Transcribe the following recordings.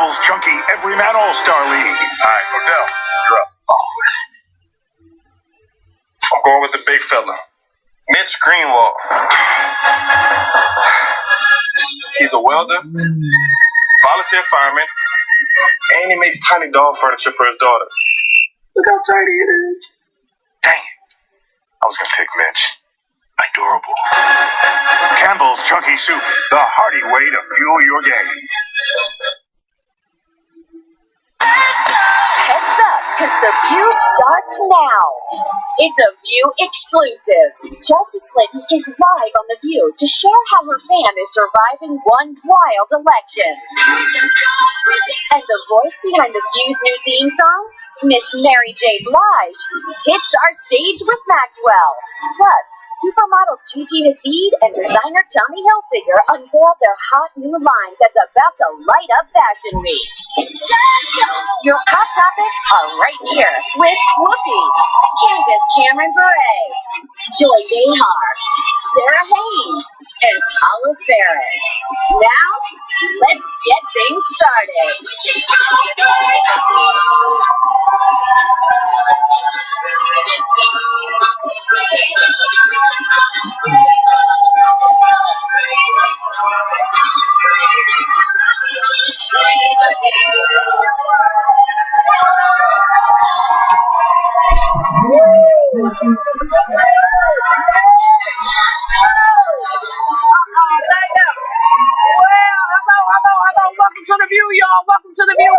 Campbell's Chunky Everyman All-Star League. All right, Odell, you're up. I'm going with the big fella, Mitch Greenwald. He's a welder, volunteer fireman, and he makes tiny doll furniture for his daughter. Look how tiny it is. Dang it. I was going to pick Mitch. Adorable. Campbell's Chunky Soup, the hearty way to fuel your game. Heads up, because The View starts now. It's a View exclusive. Chelsea Clinton is live on The View to share how her fam is surviving one wild election. And the voice behind The View's new theme song, Miss Mary J. Blige, hits our stage with Maxwell. Plus, supermodel Gigi Hadid and designer Tommy Hilfiger unveiled their hot new line that's about to light up Fashion Week. Your hot topics are right here with Whoopi, Candace Cameron Bure, Joy Behar, Sarah Haynes, and Paula Ferris. Now, let's get things started. Welcome to The View, y'all. Welcome to The View.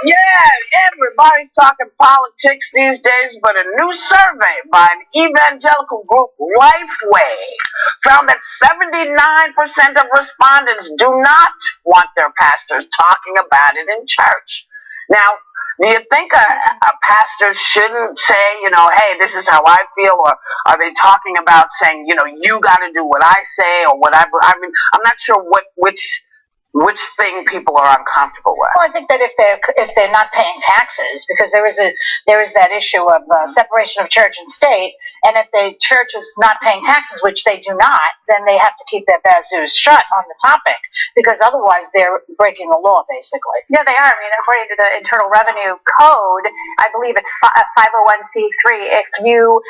Yeah, everybody's talking politics these days, but a new survey by an evangelical group, Lifeway, found that 79% of respondents do not want their pastors talking about it in church. Now, do you think a pastor shouldn't say, hey, this is how I feel, or are they talking about saying, you got to do what I say, or what I mean, I'm not sure which thing people are uncomfortable with. Well, I think that if they're not paying taxes, because there is that issue of separation of church and state, and if the church is not paying taxes, which they do not, then they have to keep their bazoos shut on the topic, because otherwise they're breaking the law, basically. Yeah, they are. I mean, according to the Internal Revenue Code, I believe it's 501c3. If you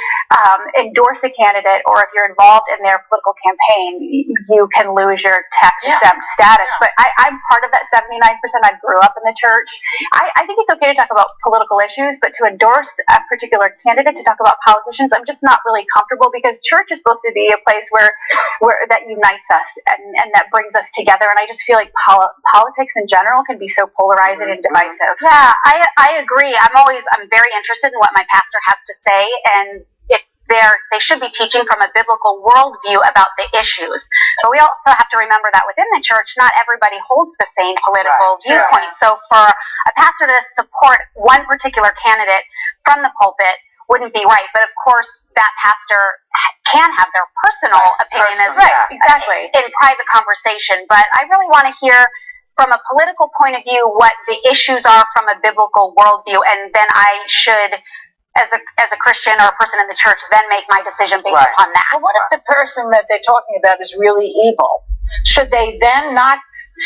endorse a candidate or if you're involved in their political campaign, you can lose your tax-exempt status. But I'm part of that 79%. I grew up in the church. I think it's okay to talk about political issues, but to endorse a particular candidate, to talk about politicians, I'm just not really comfortable, because church is supposed to be a place where that unites us and that brings us together. And I just feel like politics in general can be so polarizing and divisive. Yeah, I agree. I'm very interested in what my pastor has to say, and they should be teaching from a biblical worldview about the issues. But we also have to remember that within the church, not everybody holds the same political viewpoint. So for a pastor to support one particular candidate from the pulpit wouldn't be right. But of course, that pastor can have their personal opinion as well, exactly, in private conversation. But I really want to hear from a political point of view what the issues are from a biblical worldview, and then I should, as a Christian or a person in the church, then make my decision based upon that. But what if the person that they're talking about is really evil? Should they then not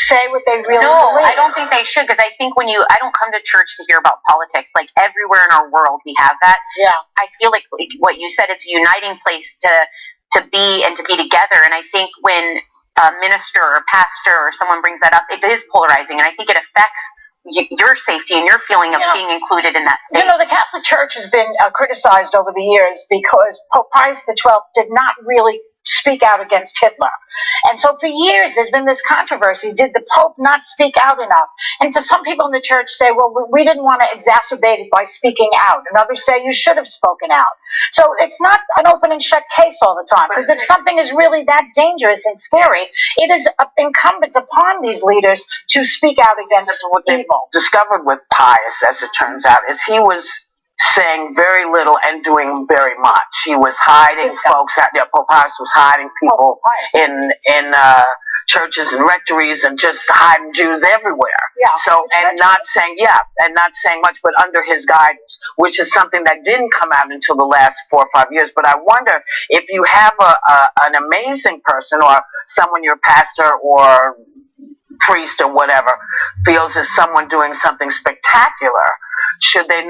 say what they really believe? No, I don't think they should, because I think I don't come to church to hear about politics. Like, everywhere in our world we have that. Yeah. I feel like what you said, it's a uniting place to be and to be together. And I think when a minister or a pastor or someone brings that up, it is polarizing, and I think it affects your safety and your feeling of being included in that space. The Catholic Church has been criticized over the years because Pope Pius XII did not really speak out against Hitler. And so for years there's been this controversy. Did the Pope not speak out enough? And so some people in the church say, well, we didn't want to exacerbate it by speaking out. And others say you should have spoken out. So it's not an open and shut case all the time, because if something is really that dangerous and scary, it is incumbent upon these leaders to speak out against what they evil. discovered with Pius, as it turns out, is he was saying very little and doing very much. He was hiding folks out there. Pope Pius was hiding people in churches and rectories and just hiding Jews everywhere. Yeah. So, and not saying much, but under his guidance, which is something that didn't come out until the last 4 or 5 years. But I wonder if you have an amazing person or someone your pastor or priest or whatever feels is someone doing something spectacular, should they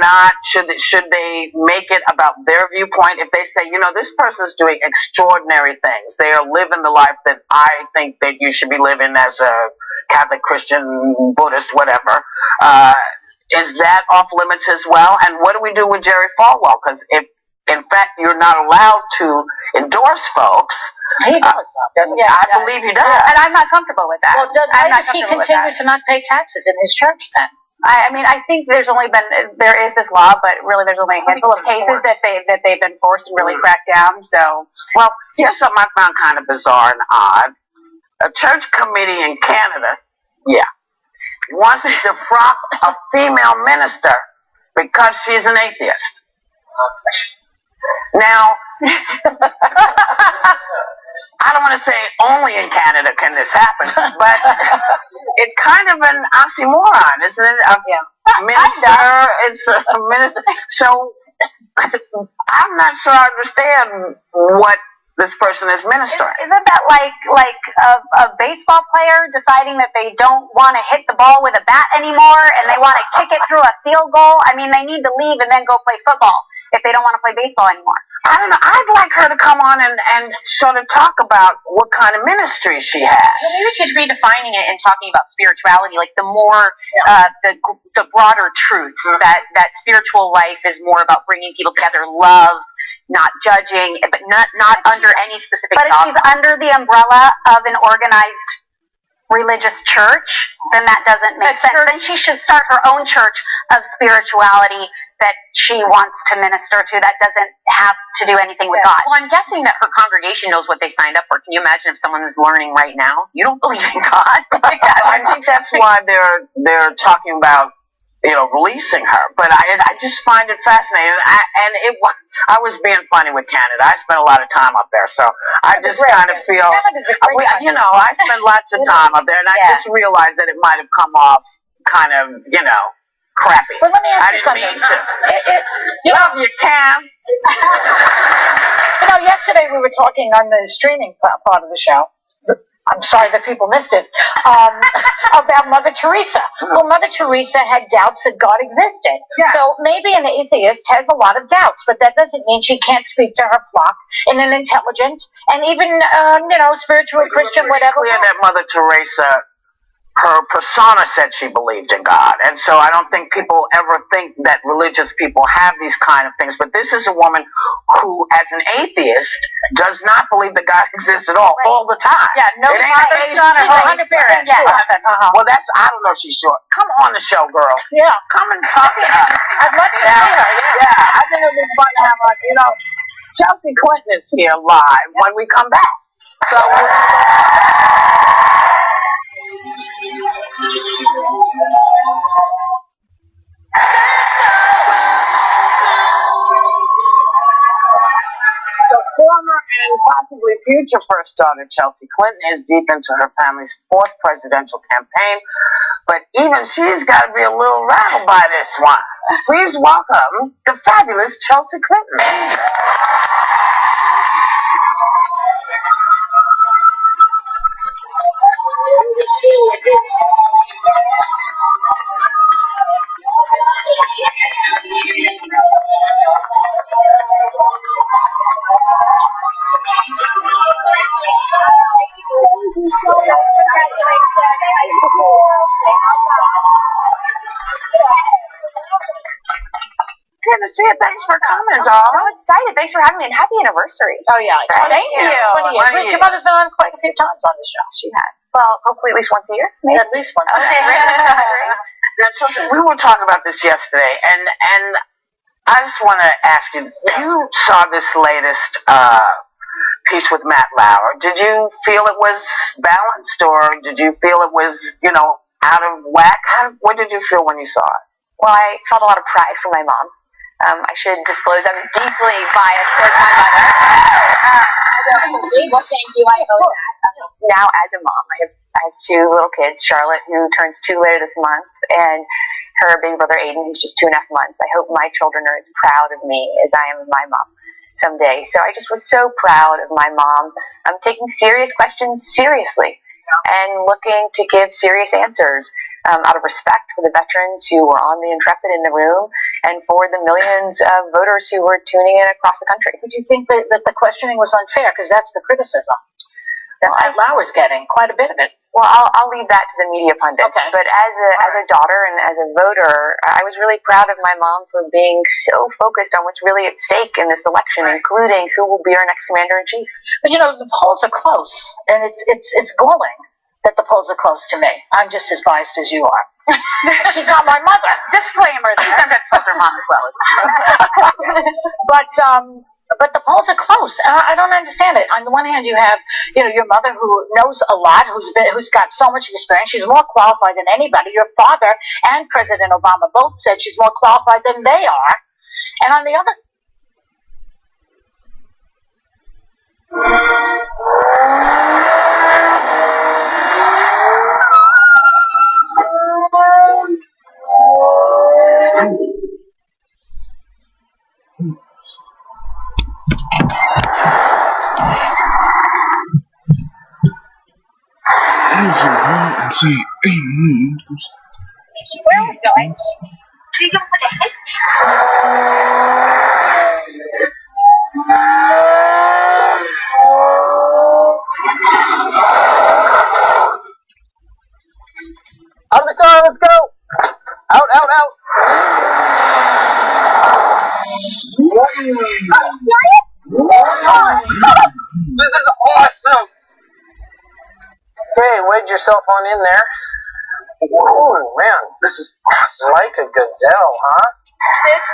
make it about their viewpoint? If they say, this person's doing extraordinary things, they are living the life that I think that you should be living as a Catholic, Christian, Buddhist, whatever, is that off limits as well? And what do we do with Jerry Falwell? Because if, in fact, you're not allowed to endorse folks, He does, doesn't he? I believe he does. And I'm not comfortable with that. Well, why does he continue to not pay taxes in his church then? I mean, I think there is this law, but really there's only a handful of cases that they've been forced to really crack down. So, well, here's something I found kind of bizarre and odd. A church committee in Canada, wants to defrock a female minister because she's an atheist. Now, I don't want to say only in Canada can this happen, but it's kind of an oxymoron, isn't it? A minister, it's a minister. So I'm not sure I understand what this person is ministering. Isn't that like a baseball player deciding that they don't want to hit the ball with a bat anymore and they want to kick it through a field goal? I mean, they need to leave and then go play football if they don't want to play baseball anymore. I don't know. I'd like her to come on and sort of talk about what kind of ministry she has. Well, maybe she's redefining it and talking about spirituality, like the more, the broader truths, that spiritual life is more about bringing people together, love, not judging, but not under any specific But if she's under the umbrella of an organized religious church, then that doesn't make sense. Then she should start her own church of spirituality that she wants to minister to, that doesn't have to do anything with God. Well, I'm guessing that her congregation knows what they signed up for. Can you imagine if someone is learning right now, you don't believe in God? I think that's why they're talking about, releasing her. But I just find it fascinating. I was being funny with Canada. I spent a lot of time up there, so I just kind of feel, I spent lots of time up there, and I just realized that it might have come off kind of, crappy. Well, let me ask I you didn't something. mean to. Love you, Cam. Yesterday we were talking on the streaming part of the show. I'm sorry that people missed it. About Mother Teresa. Well, Mother Teresa had doubts that God existed. Yeah. So maybe an atheist has a lot of doubts, but that doesn't mean she can't speak to her flock in an intelligent and even, spiritual Christian, whatever. Clear that Mother Teresa, her persona said she believed in God. And so I don't think people ever think that religious people have these kind of things. But this is a woman who, as an atheist, does not believe that God exists at all the time. Yeah, no father, son, or Holy Spirit. Well, I don't know if she's sure. Come on the show, girl. Yeah. Come and talk to her. I'd love to see her. Yeah, I think it'd be fun to have her. Chelsea Clinton is here live when we come back. So... The former and possibly future first daughter, Chelsea Clinton, is deep into her family's fourth presidential campaign, but even she's got to be a little rattled by this one. Please welcome the fabulous Chelsea Clinton. Good to see you. Thanks for coming, doll. I'm excited. Thanks for having me, and happy anniversary. Oh, yeah. Thank you. 20 years. Your mother's been on quite a few times on the show. She has. Well, hopefully at least once a year. Maybe. At least once a Okay, year. great. Now, Chelsea, we were talking about this yesterday, and I just want to ask you, you saw this latest piece with Matt Lauer. Did you feel it was balanced, or did you feel it was, out of whack? What did you feel when you saw it? Well, I felt a lot of pride for my mom. I should disclose I'm deeply biased towards my mother. Well, thank you. I owe that. Now, as a mom, I have two little kids, Charlotte, who turns 2 later this month, and her baby brother, Aiden, who's just 2.5 months. I hope my children are as proud of me as I am of my mom someday. So I just was so proud of my mom. I'm taking serious questions seriously and looking to give serious answers out of respect for the veterans who were on the Intrepid in the room and for the millions of voters who were tuning in across the country. Would you think that the questioning was unfair? Because that's the criticism that Matt Lauer's getting, quite a bit of it. Well, I'll leave that to the media pundits. Okay. But as a daughter and as a voter, I was really proud of my mom for being so focused on what's really at stake in this election, including who will be our next commander-in-chief. But the polls are close, and it's galling that the polls are close to me. I'm just as biased as you are. She's not my mother. Disclaimer, she sometimes calls her mom as well. But the polls are close. I don't understand it. On the one hand, you have, your mother who knows a lot, who's got so much experience. She's more qualified than anybody. Your father and President Obama both said she's more qualified than they are. And on the other Where are we going? Can you give us like a hint? Out of the car, let's go! Out! Are you serious? This is awesome! Okay, wedge yourself on in there. Oh, man, this is awesome. Like a gazelle, huh? This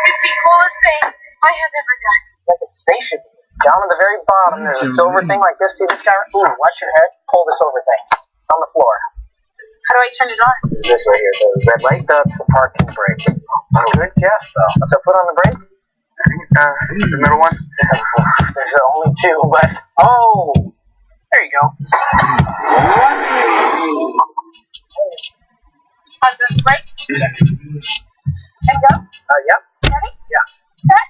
is the coolest thing I have ever done. It's like a spaceship. Down at the very bottom, there's a silver thing like this. See this guy? Ooh, watch your head. Pull this over thing. It's on the floor. How do I turn it on? It's this right here. The red light, that's the parking brake. Good guess, though. What's our foot on the brake? The middle one? There's only two, but... Oh! There you go. On the brake? And go? Yep. Ready? Yeah. Set.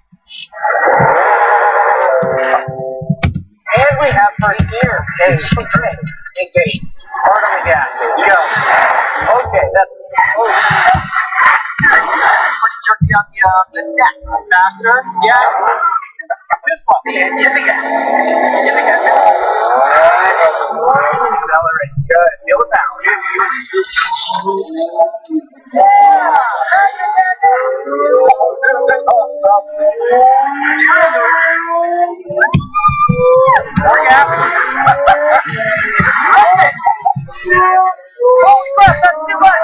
And we have first gear. Okay. Engage. Hard on the gas. Go. Okay, that's... Pretty jerky on the neck. Faster. Yeah. Too slow. Hit the gas. Accelerate. Good. Feel the power. Yeah. This is awesome. More gas. Holy crap, that's too much.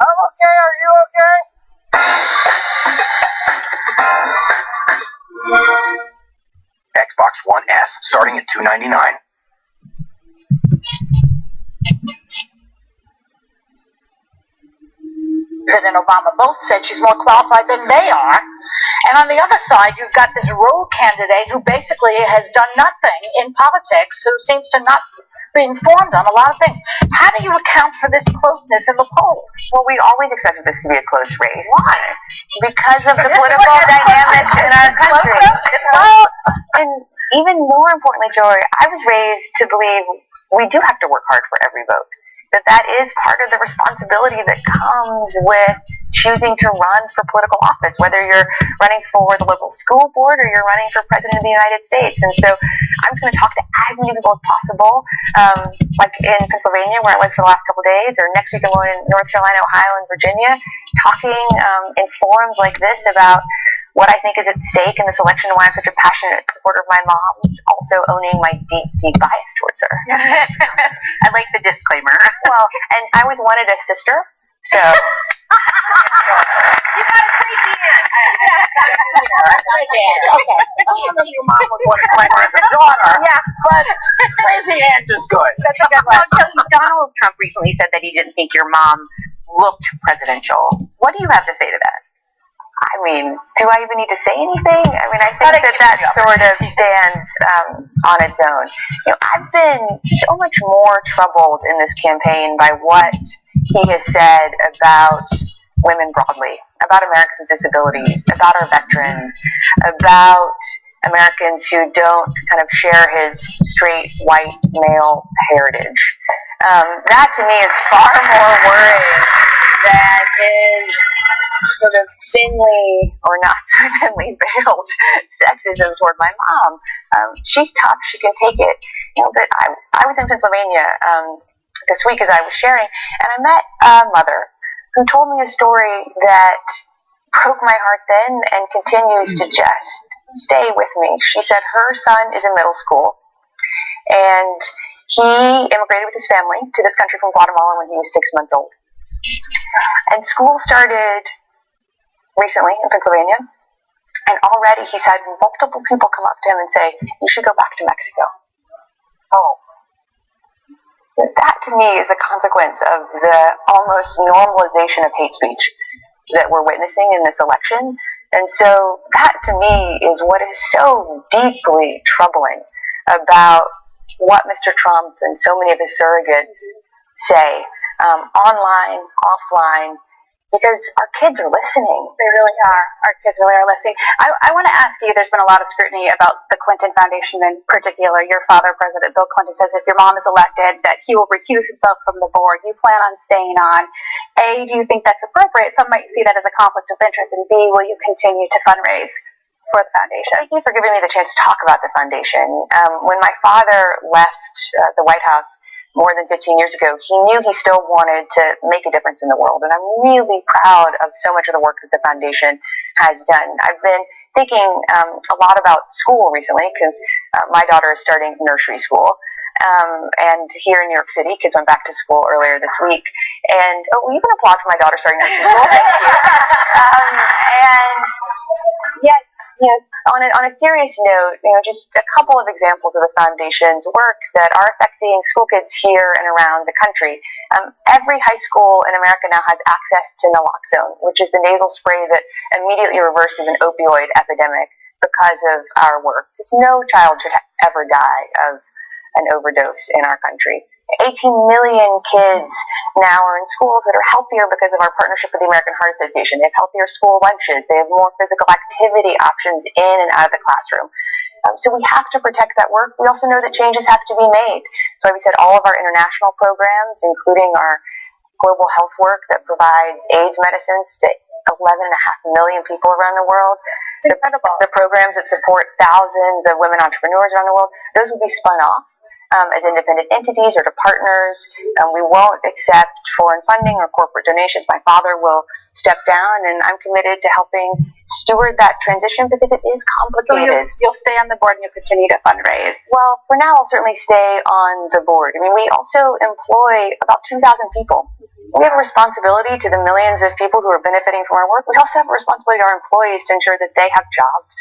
I'm okay, are you okay? Xbox One S, starting at $299. President Obama both said she's more qualified than they are. And on the other side, you've got this rogue candidate who basically has done nothing in politics, who seems to not be informed on a lot of things. How do you account for this closeness in the polls? Well, we always expected this to be a close race. Why? Because of the political dynamics in our country. Well, and even more importantly, Jory, I was raised to believe we do have to work hard for every vote. That is part of the responsibility that comes with choosing to run for political office, whether you're running for the local school board or you're running for president of the United States. And so I'm just going to talk to as many people as possible, like in Pennsylvania, where I was for the last couple of days, or next week I'm going in North Carolina, Ohio, and Virginia, talking in forums like this about what I think is at stake in this election and why I'm such a passionate supporter of my mom, also owning my deep, deep bias towards her. I like the disclaimer. Well, and I always wanted a sister, so... You gotta Okay. I don't know if your mom would want to claim her as a daughter. Yeah. But crazy aunt is good. That's a good one. Donald Trump recently said that he didn't think your mom looked presidential. What do you have to say to that? I mean, do I even need to say anything? I mean, I think that sort of stands on its own. You know, I've been so much more troubled in this campaign by what he has said about women broadly, about Americans with disabilities, about our veterans, about Americans who don't kind of share his straight white male heritage. That to me is far more worrying than his sort of thinly or not so thinly veiled sexism toward my mom. She's tough; she can take it. You know, but I was in Pennsylvania this week as I was sharing, and I met a mother who told me a story that broke my heart then and continues to just stay with me. She said her son is in middle school, and he immigrated with his family to this country from Guatemala when he was 6 months old. And school started recently in Pennsylvania, and already he's had multiple people come up to him and say, "You should go back to Mexico." Oh. That to me is a consequence of the almost normalization of hate speech that we're witnessing in this election. And so that to me is what is so deeply troubling about what Mr. Trump and so many of his surrogates say, online, offline, because our kids are listening. They really are. Our kids really are listening. I want to ask you, there's been a lot of scrutiny about the Clinton Foundation in particular. Your father, President Bill Clinton, says if your mom is elected, that he will recuse himself from the board. You plan on staying on. A, do you think that's appropriate? Some might see that as a conflict of interest. And B, will you continue to fundraise for the foundation? Thank you for giving me the chance to talk about the foundation. When my father left the White House more than 15 years ago, he knew he still wanted to make a difference in the world. And I'm really proud of so much of the work that the foundation has done. I've been thinking a lot about school recently because my daughter is starting nursery school. And here in New York City, kids went back to school earlier this week. And we even applaud for my daughter starting nursery school. Thank you. And yet, you know, on a serious note, you know, just a couple of examples of the foundation's work that are affecting school kids here and around the country. Every high school in America now has access to naloxone, which is the nasal spray that immediately reverses an opioid epidemic because of our work. Because no child should ever die of an overdose in our country. 18 million kids now are in schools that are healthier because of our partnership with the American Heart Association. They have healthier school lunches. They have more physical activity options in and out of the classroom. So we have to protect that work. We also know that changes have to be made. So we said all of our international programs, including our global health work that provides AIDS medicines to 11.5 million people around the world. Incredible. The programs that support thousands of women entrepreneurs around the world, those will be spun off as independent entities or to partners. We won't accept foreign funding or corporate donations. My father will step down, and I'm committed to helping steward that transition because it is complicated. So you'll stay on the board and you'll continue to fundraise? Well, for now, I'll certainly stay on the board. I mean, we also employ about 2,000 people. We have a responsibility to the millions of people who are benefiting from our work. We also have a responsibility to our employees to ensure that they have jobs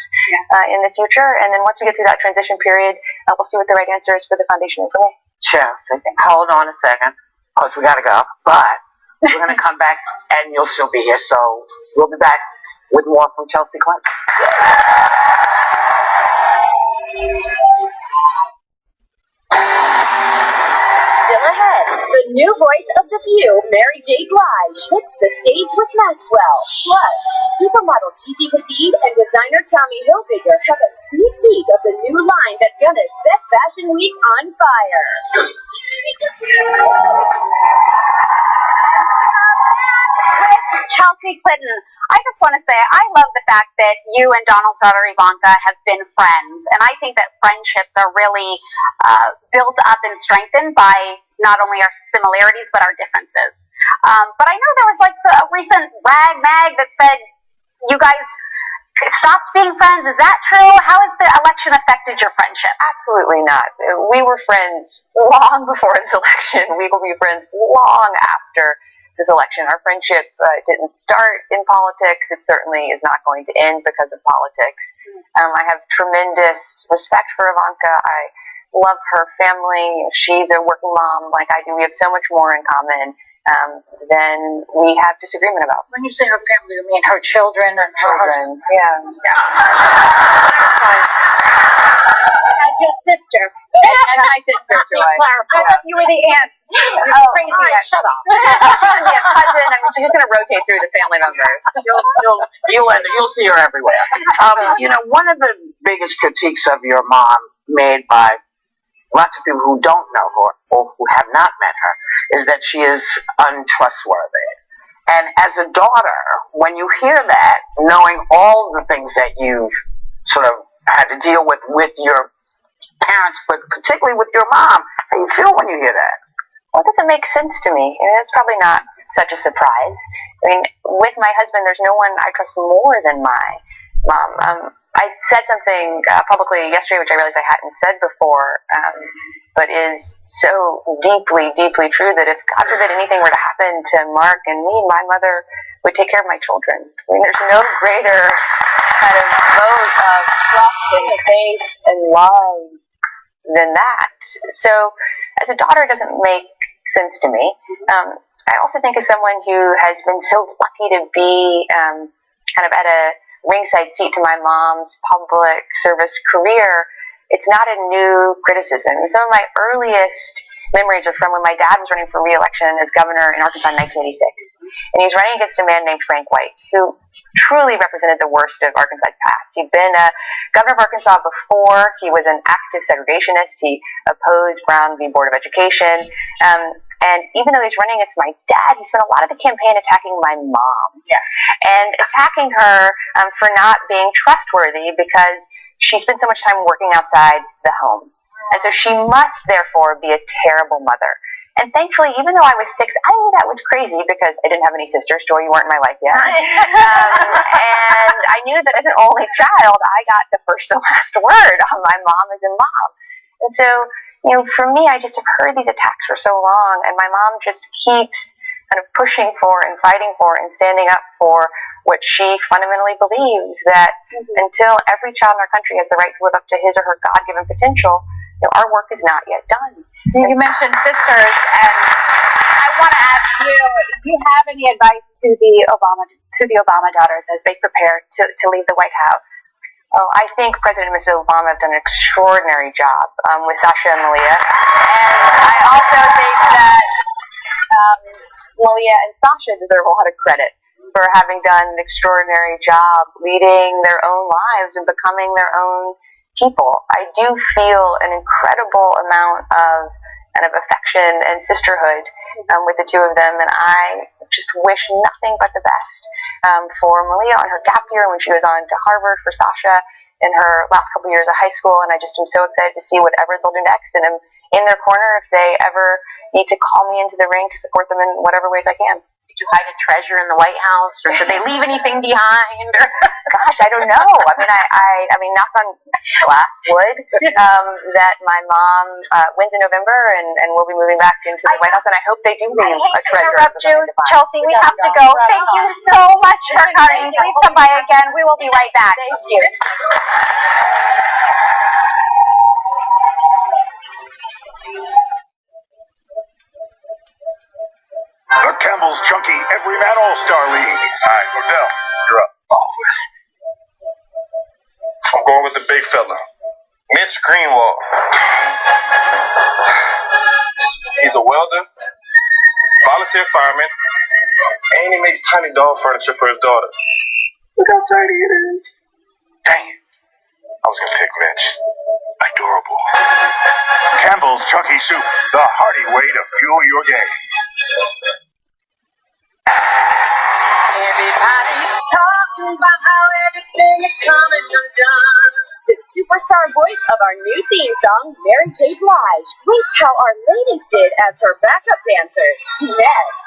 in the future. And then once we get through that transition period, we'll see what the right answer is for the foundation and for me. Chelsea, hold on a second, because we got to go. But we're going to come back, and you'll still be here. So we'll be back with more from Chelsea Clinton. Still ahead, the new voice of The View, Mary J. Blige, hits the stage with Maxwell. Plus, supermodel Gigi Hadid and designer Tommy Hilfiger have a sneak peek of the new line that's gonna set Fashion Week on fire. With Chelsea Clinton, I just want to say I love the fact that you and Donald's daughter Ivanka have been friends, and I think that friendships are really built up and strengthened by not only our similarities but our differences. But I know there was like a recent rag mag that said you guys stopped being friends. Is that true? How has the election affected your friendship? Absolutely not. We were friends long before this election. We will be friends long after this election. Our friendship didn't start in politics. It certainly is not going to end because of politics. I have tremendous respect for Ivanka. I love her family. She's a working mom like I do. We have so much more in common than we have disagreement about. When you say her family, you mean her children and her husband? Yeah. That's your sister. And my sister, Joy. I thought you were the aunt. Crazy aunt. Shut up. Yeah, cousin. I mean, she's just going to rotate through the family members. You'll see her everywhere. One of the biggest critiques of your mom made by lots of people who don't know her or who have not met her is that she is untrustworthy. And as a daughter, when you hear that, knowing all the things that you've sort of had to deal with your parents, but particularly with your mom, how do you feel when you hear that? Well, it doesn't make sense to me. It's probably not such a surprise. I mean, with my husband, there's no one I trust more than my mom. I said something publicly yesterday, which I realized I hadn't said before, but is so deeply, deeply true that if, God forbid, anything were to happen to Mark and me, my mother would take care of my children. I mean, there's no greater kind of vote of trust and faith and love than that. So, as a daughter, it doesn't make sense to me. I also think as someone who has been so lucky to be kind of at a ringside seat to my mom's public service career, it's not a new criticism. And some of my earliest memories are from when my dad was running for re-election as governor in Arkansas in 1986. And he was running against a man named Frank White, who truly represented the worst of Arkansas's past. He'd been a governor of Arkansas before. He was an active segregationist. He opposed Brown v. Board of Education. And even though he's running against my dad, he spent a lot of the campaign attacking my mom. Yes. And attacking her for not being trustworthy because she spent so much time working outside the home. And so she must, therefore, be a terrible mother. And thankfully, even though I was 6, I knew that was crazy because I didn't have any sisters. Joy, you weren't in my life yet. And I knew that as an only child, I got the first and last word on my mom as a mom. And so, for me, I just have heard these attacks for so long, and my mom just keeps kind of pushing for and fighting for and standing up for what she fundamentally believes, that until every child in our country has the right to live up to his or her God-given potential, our work is not yet done. You mentioned sisters, and I want to ask you, do you have any advice to the Obama daughters as they prepare to leave the White House? Oh, I think President and Mrs. Obama have done an extraordinary job with Sasha and Malia. And I also think that Malia and Sasha deserve a lot of credit for having done an extraordinary job leading their own lives and becoming their own people. I do feel an incredible amount of kind of affection and sisterhood with the two of them, and I just wish nothing but the best for Malia on her gap year when she was on to Harvard, for Sasha in her last couple years of high school, and I just am so excited to see whatever they'll do next, and I'm in their corner if they ever need to call me into the ring to support them in whatever ways I can. Did you hide a treasure in the White House, or did they leave anything behind? Or gosh, I don't know. I mean, knock on glass wood, that my mom wins in November, and we'll be moving back into the White House, and I hope they do leave a treasure. Interrupt you, Chelsea. We have to go. Thank you so much for coming. Please come by again. We will be right back. Thank you. The Campbell's Chunky Everyman All-Star League. All right, Odell, you're up. I'm going with the big fella, Mitch Greenwald. He's a welder, volunteer fireman, and he makes tiny doll furniture for his daughter. Look how tiny it is. Dang it. I was going to pick Mitch. Adorable. Campbell's Chunky Soup, the hearty way to fuel your day. Everybody's talking about how everything is coming undone. The superstar voice of our new theme song, Mary J. Blige, rates how our ladies did as her backup dancer, next.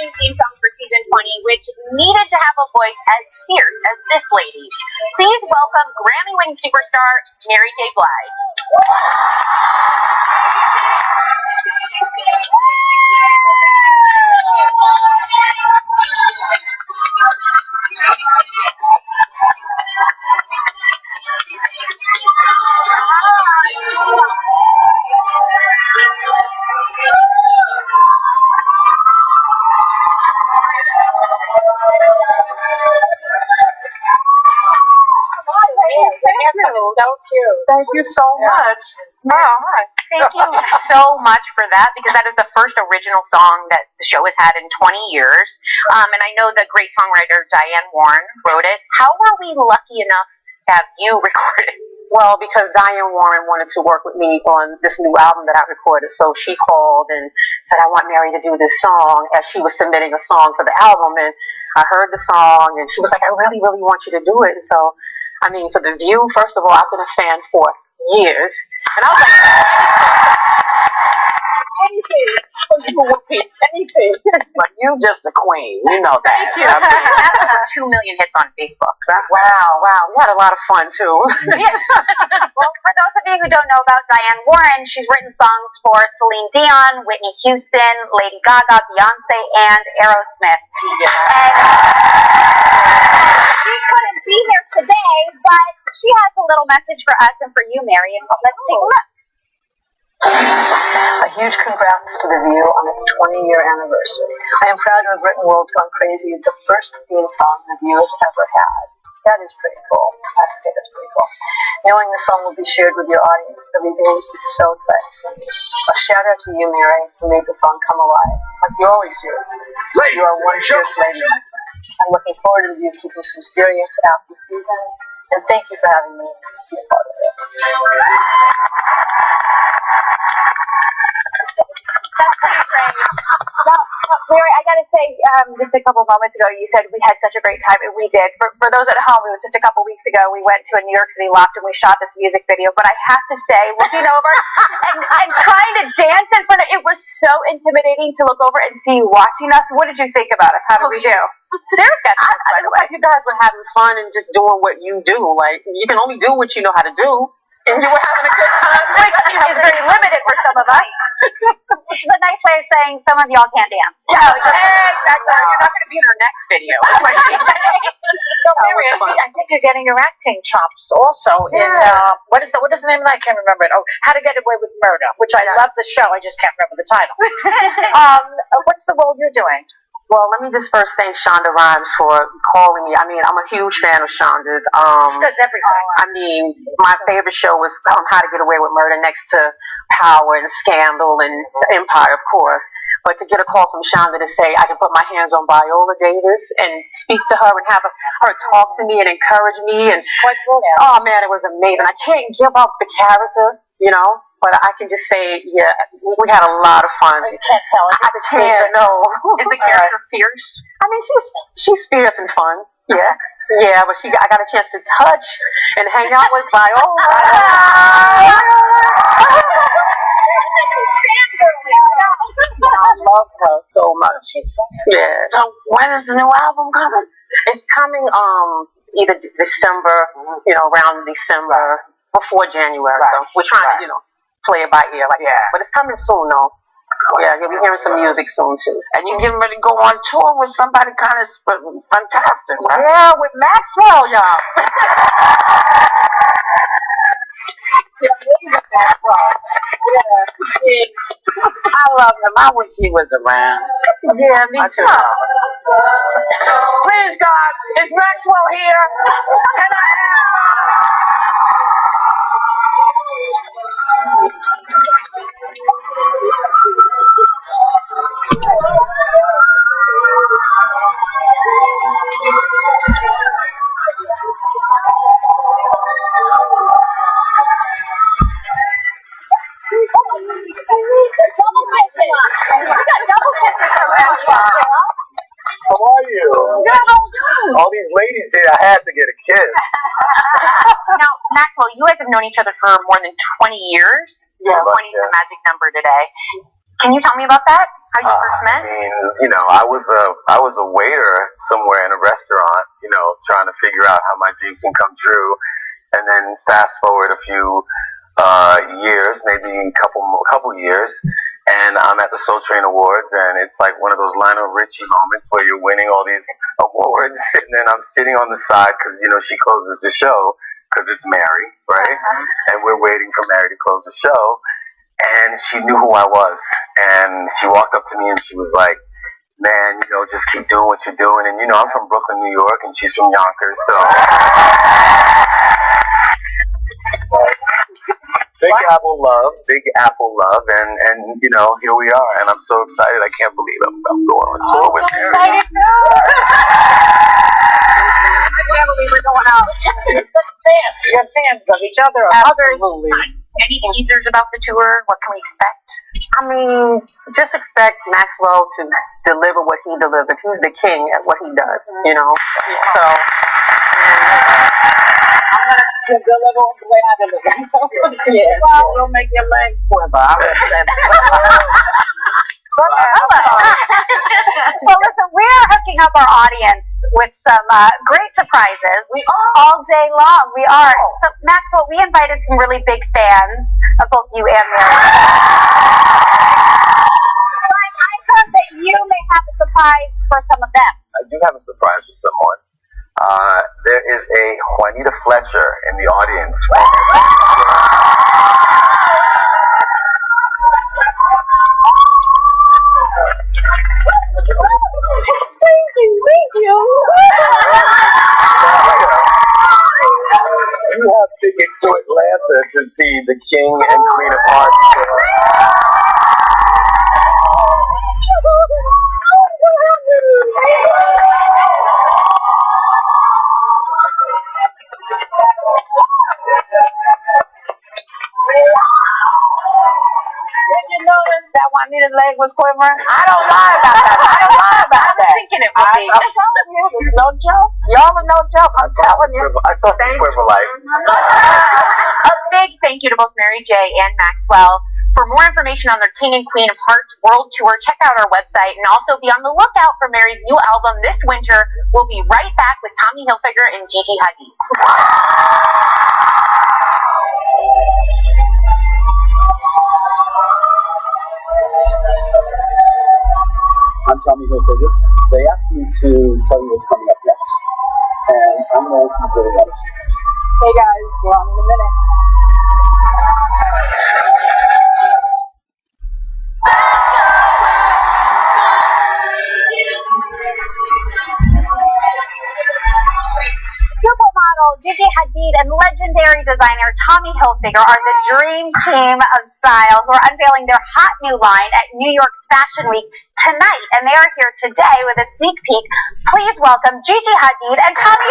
new theme song for season 20, which needed to have a voice as fierce as this lady. Please welcome Grammy-winning superstar Mary J. Blige. Thank you so much. Wow, hi. Thank you so much for that, because that is the first original song that the show has had in 20 years. And I know the great songwriter Diane Warren wrote it. How were we lucky enough to have you record it? Well, because Diane Warren wanted to work with me on this new album that I recorded, so she called and said, I want Mary to do this song, as she was submitting a song for the album. And I heard the song, and she was like, I really, really want you to do it. And so, I mean, for The View, first of all, I've been a fan for years. And I was like, anything. But you just a queen. You know that. Thank you. That's over 2 million hits on Facebook. Wow. We had a lot of fun, too. Yeah. Well, for those of you who don't know about Diane Warren, she's written songs for Celine Dion, Whitney Houston, Lady Gaga, Beyonce, and Aerosmith. Yeah. And she couldn't be here today, but she has a little message for us and for you, Mary. Let's take a look. A huge congrats to The View on its 20-year anniversary. I am proud to have written World's Gone Crazy, the first theme song The View has ever had. That is pretty cool. I have to say that's pretty cool. Knowing the song will be shared with your audience every day is so exciting for me. A shout out to you, Mary, who made the song come alive, like you always do. You are one fierce lady. I'm looking forward to The View keeping some serious ass this season, and thank you for having me be a part of it. That's pretty great. Now, Mary, I gotta say, just a couple moments ago, you said we had such a great time, and we did. For those at home, it was just a couple weeks ago, we went to a New York City loft and we shot this music video, but I have to say, looking over and trying to dance in front of it was so intimidating to look over and see you watching us. What did you think about us? How did we do? Sarah's got I looked like you guys were having fun and just doing what you do. Like, you can only do what you know how to do. And you were having a good time. Which is very limited for some of us. Which is a nice way of saying some of y'all can't dance. Yeah, exactly. You're not going to be in our next video. So, Mary, I think you're getting your acting chops also in what is the name of that? I can't remember it. Oh, How to Get Away with Murder, which I love the show. I just can't remember the title. What's the role you're doing? Well, let me just first thank Shonda Rhimes for calling me. I mean, I'm a huge fan of Shonda's. She does everything. I mean, my favorite show was How to Get Away with Murder, next to Power and Scandal and Empire, of course. But to get a call from Shonda to say I can put my hands on Viola Davis and speak to her and have her talk to me and encourage me, and oh man, it was amazing. I can't give up the character, you know. But I can just say, yeah, we had a lot of fun. You can't tell. I can't, no. Is the character fierce? I mean, she's fierce and fun. Yeah. Yeah, but I got a chance to touch and hang out with Viola. I love her so much. Yeah. So when is the new album coming? It's coming either December, around December, before January. So we're trying to, play it by ear, but it's coming soon, though. Yeah, you'll be hearing some music soon too. And you're getting ready to go on tour with somebody kind of fantastic, right? Yeah, with Maxwell, y'all. I love him. I wish he was around. Yeah, me too. Please, God, is Maxwell here? And How are you? All these ladies here, I had to get a kiss. Now, Maxwell, you guys have known each other for more than 20 years. Yeah. 20 is the magic number today. Can you tell me about that? How you first met? I mean, you know, I was a waiter somewhere in a restaurant, you know, trying to figure out how my dreams can come true. And then fast forward a few years, maybe a couple years, and I'm at the Soul Train Awards, and it's like one of those Lionel Richie moments where you're winning all these awards, and then I'm sitting on the side because, you know, she closes the show because it's Mary, right? And we're waiting for Mary to close the show. And she knew who I was, and she walked up to me and she was like, man, you know, just keep doing what you're doing. And, you know, I'm from Brooklyn, New York, and she's from Yonkers, so. Big Apple love, and you know, here we are, and I'm so excited, I can't believe I'm going on tour with Mary. I can't believe we're going out. Fans. You're fans of each other. Absolutely. Any teasers about the tour? What can we expect? I mean, just expect Maxwell to deliver what he delivers. He's the king at what he does, you know? So, I'm going to deliver the way I deliver. Yeah. Well, we'll make your legs quiver. I would say Well, listen, we are hooking up our audience with some great surprises all day long. We are. So, Maxwell, we invited some really big fans of both you and Mary. But I heard that you may have a surprise for some of them. I do have a surprise for someone. There is a Juanita Fletcher in the audience. Thank you. You have tickets to Atlanta to see the King and Queen of Hearts. Did you notice that Juanita's leg was quivering? I don't lie about that. I was thinking it would be. I'm telling you, it's no joke. Y'all are no joke. I'm telling you. I saw some quiver life. A big thank you to both Mary J. and Maxwell. For more information on their King and Queen of Hearts World Tour, check out our website and also be on the lookout for Mary's new album this winter. We'll be right back with Tommy Hilfiger and Gigi Hadid. I'm Tommy Hilfiger. They asked me to tell you what's coming up next. And I'm going to really want to see. Hey guys, we're on in a minute. Supermodel Gigi Hadid and legendary designer Tommy Hilfiger are the dream team of style who are unveiling their hot new line at New York's Fashion Week tonight, and they are here today with a sneak peek. Please welcome Gigi Hadid and Tommy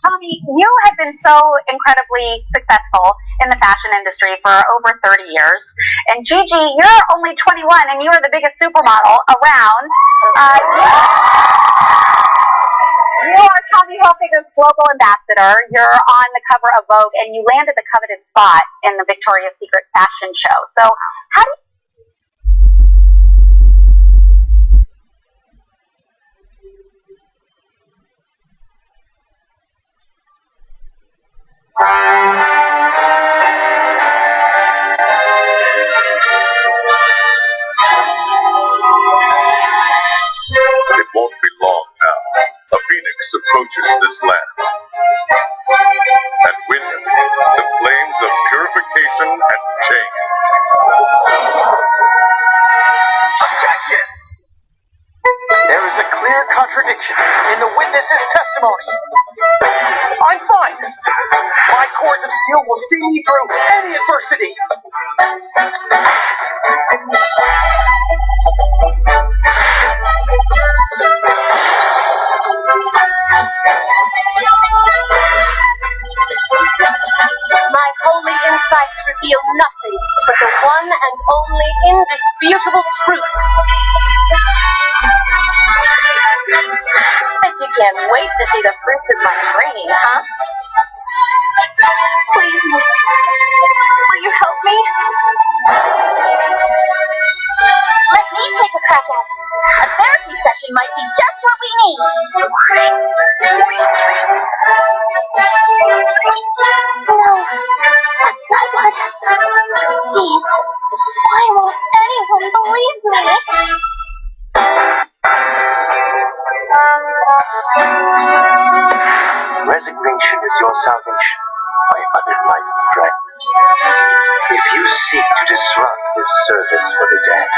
Tommy, you have been so incredibly successful in the fashion industry for over 30 years. And Gigi, you're only 21 and you are the biggest supermodel around. You are Tommy Hilfiger's global ambassador. You're on the cover of Vogue and you landed the coveted spot in the Victoria's Secret fashion show. So how do you It won't be long now. A phoenix approaches this land. And with him, the flames of purification and change. Objection! There is a clear contradiction in the witness's testimony. I'm fine. My cords of steel will see me through any adversity. Can't wait to see the fruits of my training, huh? Please, will you help me? Let me take a crack at it. A therapy session might be just what we need. No, that's not good. Please, why won't anyone believe me? Resignation is your salvation, my unenlightened friend. If you seek to disrupt this service for the dead,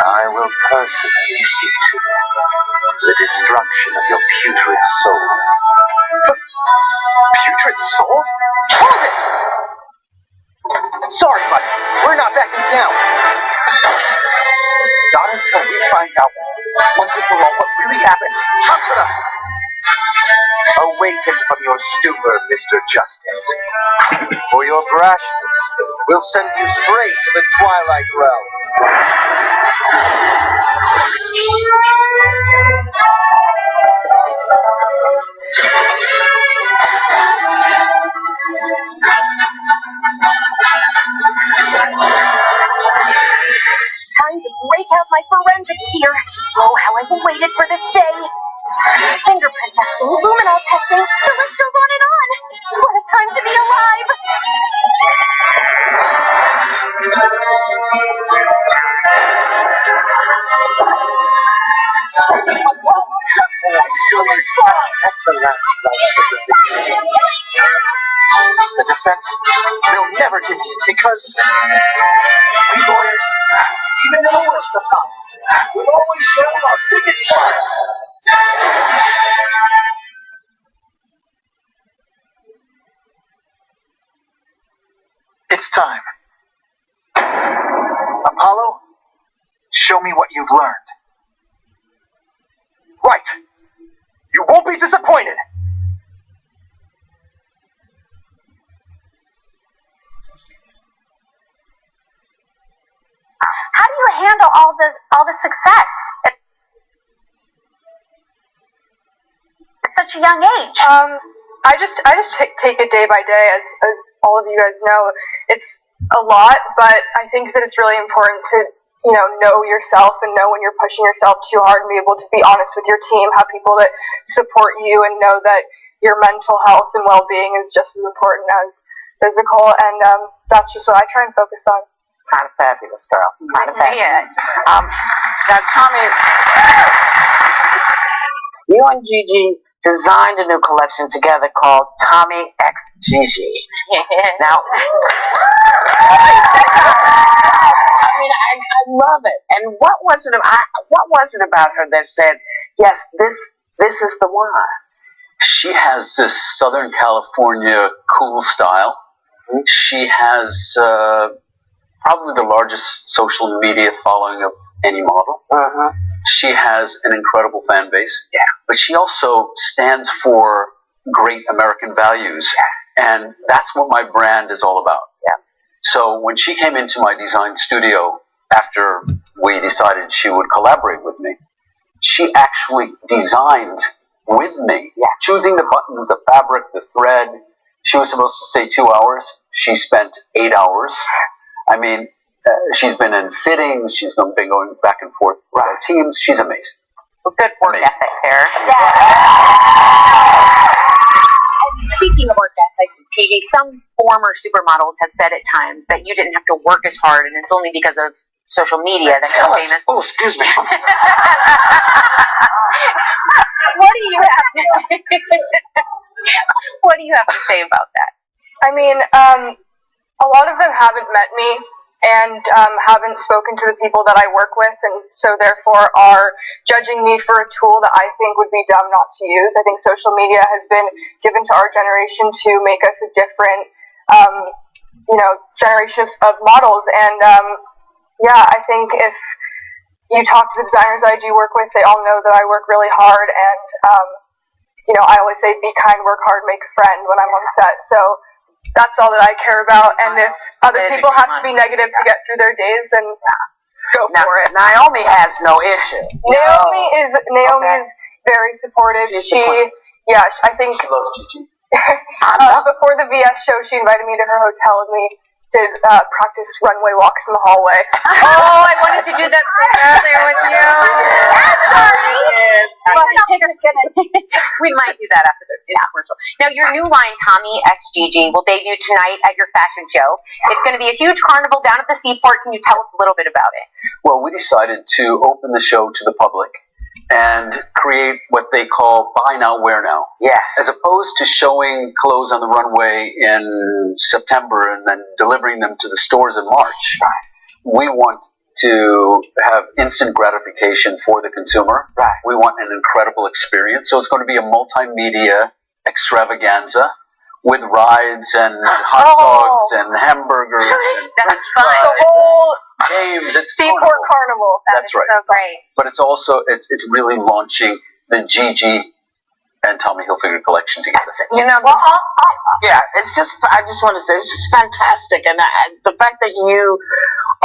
I will personally see to the destruction of your putrid soul. Putrid soul? Hold it! Sorry, but we're not backing down. Not until we find out once and for all what really happened. Chakra! Awaken from your stupor, Mr. Justice. For your brashness, we'll send you straight to the Twilight Realm. Time to break out my forensics gear. Oh, how I've waited for this day. Fingerprint testing, luminol testing, the list goes on and on. What a time to be alive. At the last rites of the victory. The defense, they'll never give in because we lawyers, even in the worst of times, will always show our biggest smiles. It's time. Apollo, show me what you've learned. Right. You won't be disappointed. How do you handle all the success at such a young age? I just take it day by day, as all of you guys know. It's a lot, but I think that it's really important to know yourself and know when you're pushing yourself too hard and be able to be honest with your team, have people that support you and know that your mental health and well-being is just as important as physical, and that's just what I try and focus on. It's kind of fabulous, girl. Kind of fabulous. Now, Tommy, you and Gigi designed a new collection together called Tommy X Gigi. Now, I mean, I love it. And what was it about her that said, yes, this is the one? She has this Southern California cool style. She has probably the largest social media following of any model. She has an incredible fan base. Yeah. But she also stands for great American values. Yes. And that's what my brand is all about. Yeah. So when she came into my design studio after we decided she would collaborate with me, she actually designed with me, choosing the buttons, the fabric, the thread. She was supposed to say 2 hours. She spent 8 hours. I mean, she's been in fittings. She's been going back and forth with our teams. She's amazing. Well, good work ethic there. And speaking of work ethic, Gigi, some former supermodels have said at times that you didn't have to work as hard, and it's only because of social media that you're famous. Oh, excuse me. What do you have to What do you have to say about that? I mean, a lot of them haven't met me and haven't spoken to the people that I work with, and so therefore are judging me for a tool that I think would be dumb not to use. I think social media has been given to our generation to make us a different, generation of models, and I think if you talk to the designers I do work with, they all know that I work really hard, and I always say be kind, work hard, make a friend when I'm on set. So that's all that I care about, and if other people have to be negative to get through their days, then go for it. Naomi has no issue. Naomi is very supportive. I think She loves Gigi. before the VS show, she invited me to her hotel and we did practice runway walks in the hallway. Oh, I wanted to do that earlier with you. We might do that after the commercial. Now, your new line, Tommy x Gigi, will debut tonight at your fashion show. It's going to be a huge carnival down at the Seaport. Can you tell us a little bit about it? Well, we decided to open the show to the public and create what they call buy now, wear now. Yes. As opposed to showing clothes on the runway in September and then delivering them to the stores in March, we want to have instant gratification for the consumer. Right. We want an incredible experience. So it's going to be a multimedia extravaganza with rides and hot dogs and hamburgers and That's french fun. fries The whole and games. It's Seaport Carnival. That's right. So great. But it's also it's really launching the Gigi and Tommy Hilfiger collection together. You know, yeah, it's just, I just want to say, it's just fantastic. And the fact that you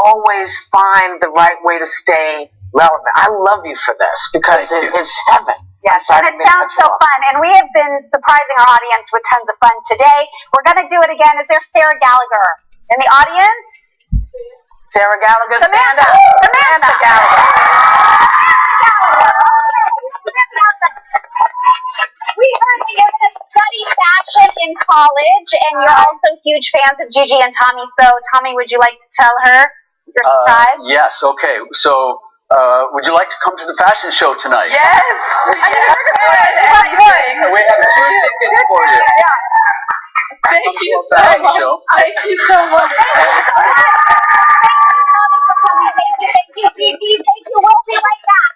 always find the right way to stay relevant. I love you for this because it's heaven. Yes, and it sounds so fun. And we have been surprising our audience with tons of fun today. We're going to do it again. Is there Sarah Gallagher in the audience? Sarah Gallagher, stand up. Samantha Gallagher. We heard that you're going to study fashion in college, and you're also huge fans of Gigi and Tommy. So, Tommy, would you like to tell her your surprise? Yes, okay. So, would you like to come to the fashion show tonight? Yes! We have 2 tickets for you. Thank you so Fashion much. show. Thank you so much. Thank you, Gigi. Thank you. We'll be right back.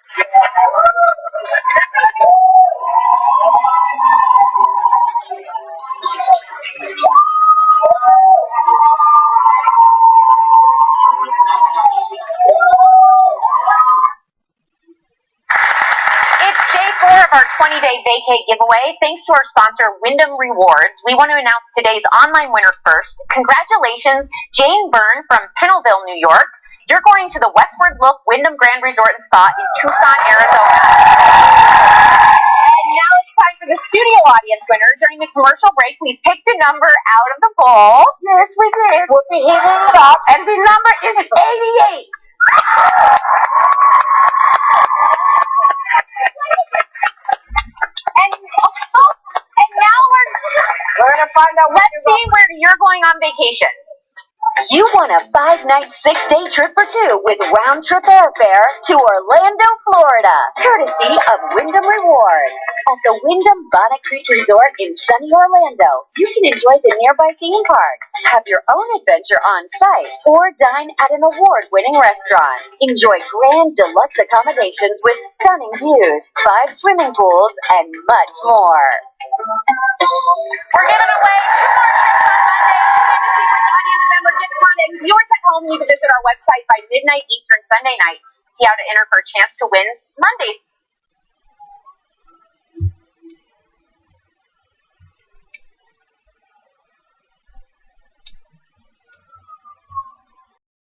It's day 4 of our 20-day vacay giveaway. Thanks to our sponsor, Wyndham Rewards. We want to announce today's online winner first. Congratulations, Jane Byrne from Pinelville, New York. You're going to the Westward Look Wyndham Grand Resort and Spa in Tucson, Arizona. And now it's time for the studio audience winner. During the commercial break, we picked a number out of the bowl. Yes, we did. We'll be hitting it up, and the number is 88. And now we're gonna find out. Let's see where you're going on vacation. You won a 5-night, 6-day trip for 2 with round-trip airfare to Orlando, Florida, courtesy of Wyndham Rewards. At the Wyndham Bonnet Creek Resort in sunny Orlando, you can enjoy the nearby theme parks, have your own adventure on site, or dine at an award-winning restaurant. Enjoy grand deluxe accommodations with stunning views, 5 swimming pools, and much more. We're giving away 2 more trips on Monday. Tune in to see which audience member gets one. And viewers at home need to visit our website by midnight Eastern Sunday night to see how to enter for a chance to win Monday's